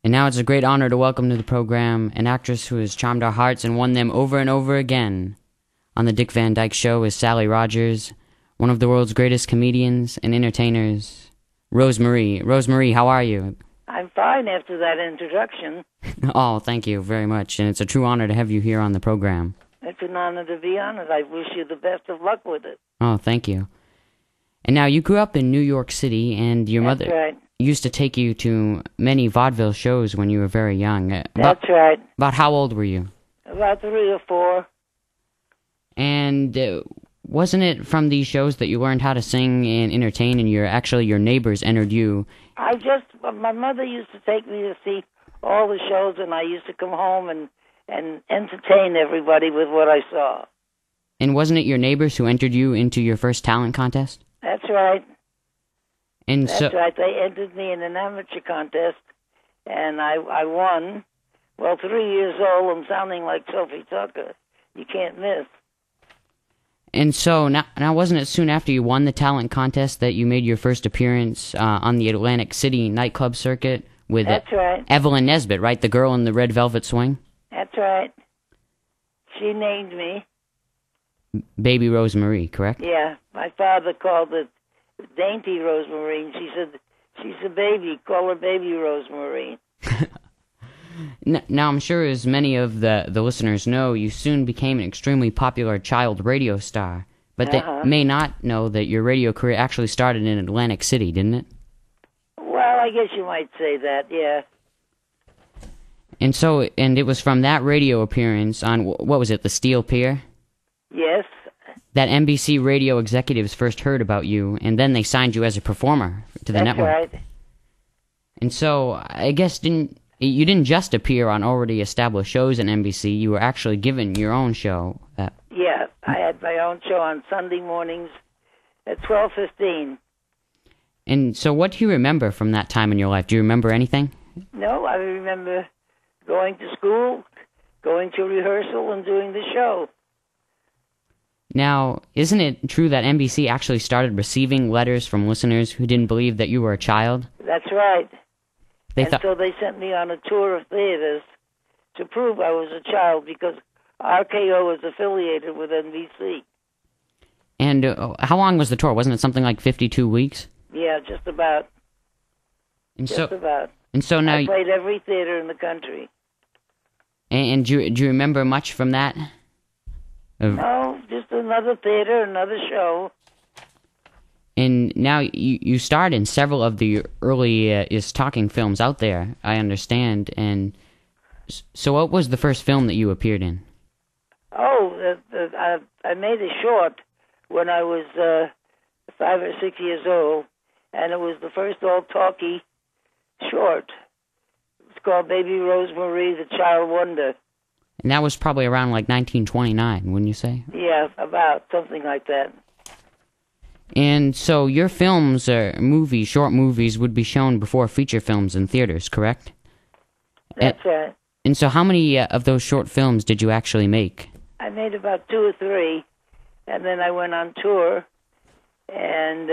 And now it's a great honor to welcome to the program an actress who has charmed our hearts and won them over and over again. On the Dick Van Dyke Show is Sally Rogers, one of the world's greatest comedians and entertainers, Rosemarie. Rosemarie, how are you? I'm fine after that introduction. Oh, thank you very much, and it's a true honor to have you here on the program. It's an honor to be on it. I wish you the best of luck with it. Oh, thank you. And now, you grew up in New York City, and your That's mother right. used to take you to many vaudeville shows when you were very young. That's right. About how old were you? About 3 or 4. And wasn't it from these shows that you learned how to sing and entertain, and your neighbors entered you? My mother used to take me to see all the shows, and I used to come home and entertain everybody with what I saw. And wasn't it your neighbors who entered you into your first talent contest? That's right. And That's right. They entered me in an amateur contest, and I won. Well, 3 years old, I'm sounding like Sophie Tucker. You can't miss. And so, now wasn't it soon after you won the talent contest that you made your first appearance on the Atlantic City nightclub circuit with That's right. Evelyn Nesbit, right? The girl in the red velvet swing? That's right. She named me. Baby Rosemarie, correct? Yeah. My father called it Dainty Rosemarie. She said, she's a baby. Call her Baby Rosemarie. Now, I'm sure as many of the listeners know, you soon became an extremely popular child radio star. But they may not know that your radio career actually started in Atlantic City, didn't it? Well, I guess you might say that, yeah. And it was from that radio appearance on, what was it, the Steel Pier? Yes. That NBC radio executives first heard about you, and then they signed you as a performer to the network. That's right. And so, I guess you didn't just appear on already established shows in NBC, you were actually given your own show. Yeah, I had my own show on Sunday mornings at 12:15. And so what do you remember from that time in your life? Do you remember anything? No, I remember going to school, going to rehearsal, and doing the show. Now, isn't it true that NBC actually started receiving letters from listeners who didn't believe that you were a child? That's right. So they sent me on a tour of theaters to prove I was a child because RKO was affiliated with NBC. And how long was the tour? Wasn't it something like 52 weeks? Yeah, just about. And so now I played every theater in the country. And do you remember much from that? No, just another theater, another show. And now you starred in several of the earliest talking films out there, I understand. And so what was the first film that you appeared in? Oh, I made a short when I was 5 or 6 years old, and it was the first all-talkie short. It's called Baby Rosemarie, the Child Wonder. And that was probably around like 1929, wouldn't you say? Yeah, about something like that. And so your films or movies, short movies, would be shown before feature films in theaters, correct? That's right. And so how many of those short films did you actually make? I made about 2 or 3, and then I went on tour, and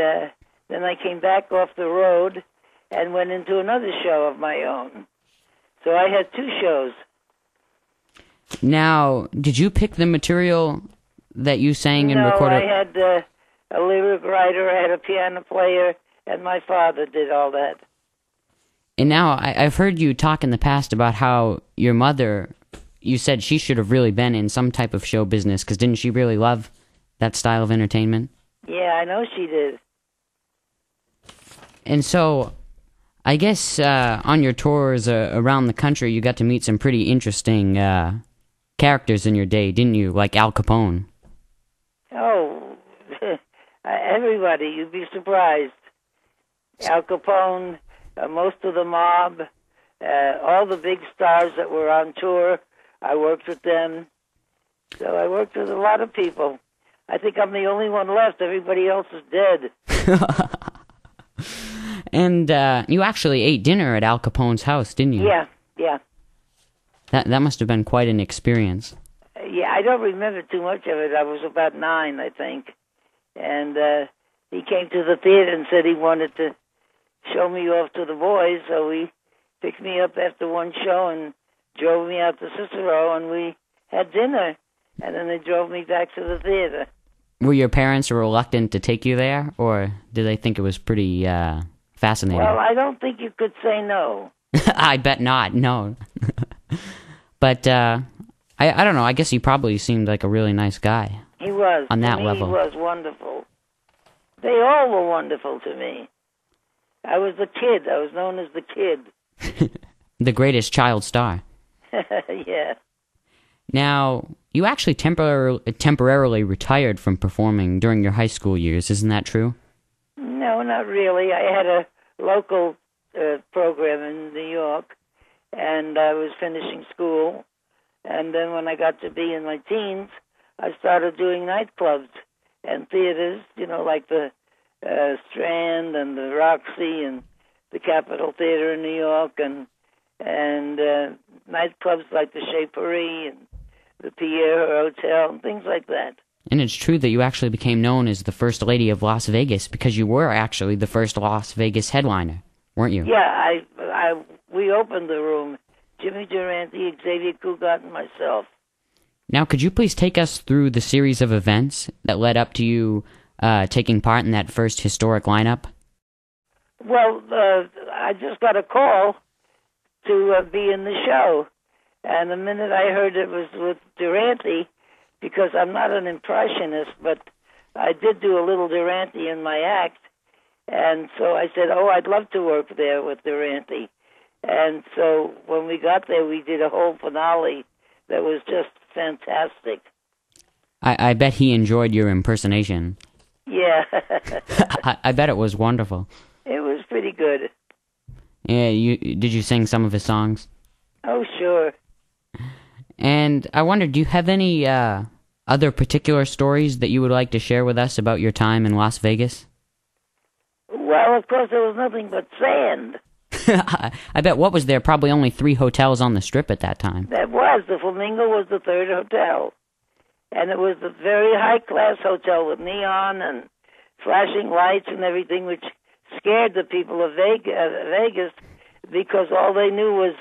then I came back off the road and went into another show of my own. So I had 2 shows. Now, did you pick the material that you sang and recorded? No, I had a lyric writer, I had a piano player, and my father did all that. And now, I've heard you talk in the past about how your mother, you said she should have really been in some type of show business, because didn't she really love that style of entertainment? Yeah, I know she did. And so, I guess on your tours around the country, you got to meet some pretty interesting characters in your day, didn't you? Like Al Capone. Oh, everybody, you'd be surprised. Al Capone, most of the mob, all the big stars that were on tour, I worked with them. So I worked with a lot of people. I think I'm the only one left. Everybody else is dead. And you actually ate dinner at Al Capone's house, didn't you? Yeah. That must have been quite an experience. Yeah, I don't remember too much of it. I was about 9, I think. And he came to the theater and said he wanted to show me off to the boys, so he picked me me up after one show and drove me out to Cicero, and we had dinner, and then they drove me back to the theater. Were your parents reluctant to take you there, or did they think it was pretty fascinating? Well, I don't think you could say no. I bet not, no. But I don't know, I guess he probably seemed like a really nice guy. He was. On that to me, level. He was wonderful. They all were wonderful to me. I was the kid. I was known as the kid. The greatest child star. Yeah. Now, you actually temporarily retired from performing during your high school years, isn't that true? No, not really. I had a local program in New York, and I was finishing school. And then when I got to be in my teens, I started doing nightclubs and theaters, like the Strand and the Roxy and the Capitol Theater in New York, and nightclubs like the Chez Paris and the Pierre Hotel and things like that. And it's true that you actually became known as the First Lady of Las Vegas because you were actually the first Las Vegas headliner, weren't you? Yeah, we opened the room. Jimmy Durante, Xavier Cugat, and myself. Now, could you please take us through the series of events that led up to you taking part in that first historic lineup? Well, I just got a call to be in the show. And the minute I heard it was with Durante, because I'm not an impressionist, but I did do a little Durante in my act. And so I said, I'd love to work there with Durante. And so when we got there, we did a whole finale that was just fantastic. I bet he enjoyed your impersonation. Yeah. I bet it was wonderful. It was pretty good. Yeah, did you sing some of his songs? Oh, sure. And I wonder, do you have any other particular stories that you would like to share with us about your time in Las Vegas? Well, of course, there was nothing but sand. I bet, what was there? Probably only 3 hotels on the Strip at that time. That was. The Flamingo was the 3rd hotel. And it was a very high-class hotel with neon and flashing lights and everything, which scared the people of Vegas because all they knew was,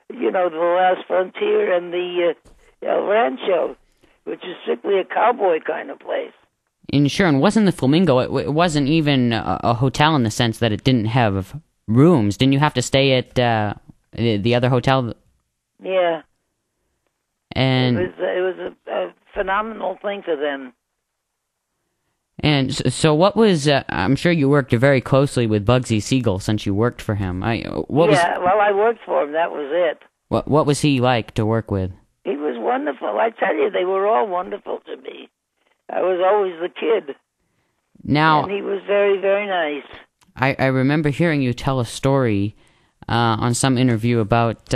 the Last Frontier and the El Rancho, which is strictly a cowboy kind of place. And sure, and wasn't the Flamingo, it wasn't even a hotel in the sense that it didn't have rooms. Didn't you have to stay at the other hotel? Yeah. And it was a phenomenal thing for them. And so what was, I'm sure you worked very closely with Bugsy Siegel since you worked for him. I worked for him, that was it. What was he like to work with? He was wonderful. I tell you, they were all wonderful to me. I was always the kid. Now, and he was very, very nice. I remember hearing you tell a story on some interview about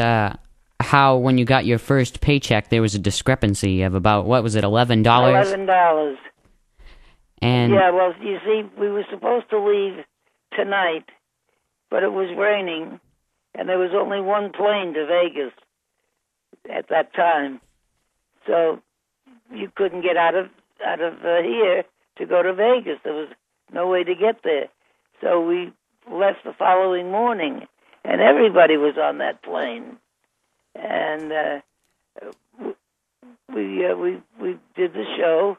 how when you got your first paycheck, there was a discrepancy of about, what was it, $11? $11. And yeah, well, you see, we were supposed to leave tonight, but it was raining, and there was only one plane to Vegas at that time. So you couldn't get out of here to go to Vegas. There was no way to get there. So we left the following morning, and everybody was on that plane. And we did the show,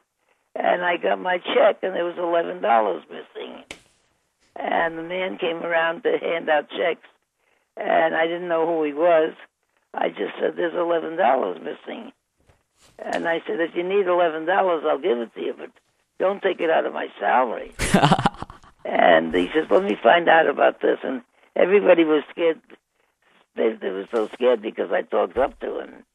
and I got my check, and there was $11 missing. And the man came around to hand out checks, and I didn't know who he was. I just said, there's $11 missing. And I said, if you need $11, I'll give it to you, but don't take it out of my salary. And he says, let me find out about this. And everybody was scared. They were so scared because I talked up to him.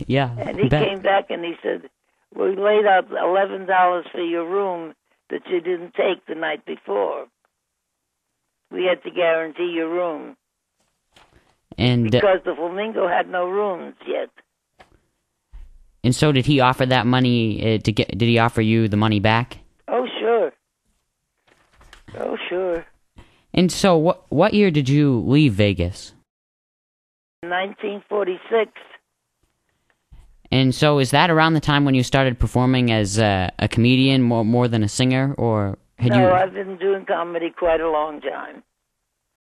Yeah. And he came back and he said, we laid out $11 for your room that you didn't take the night before. We had to guarantee your room. And because the Flamingo had no rooms yet. And so did he offer that money did he offer you the money back? Oh, sure. Oh, sure. And so what year did you leave Vegas? 1946. And so is that around the time when you started performing as a comedian more than a singer, or had you? No, I've been doing comedy quite a long time.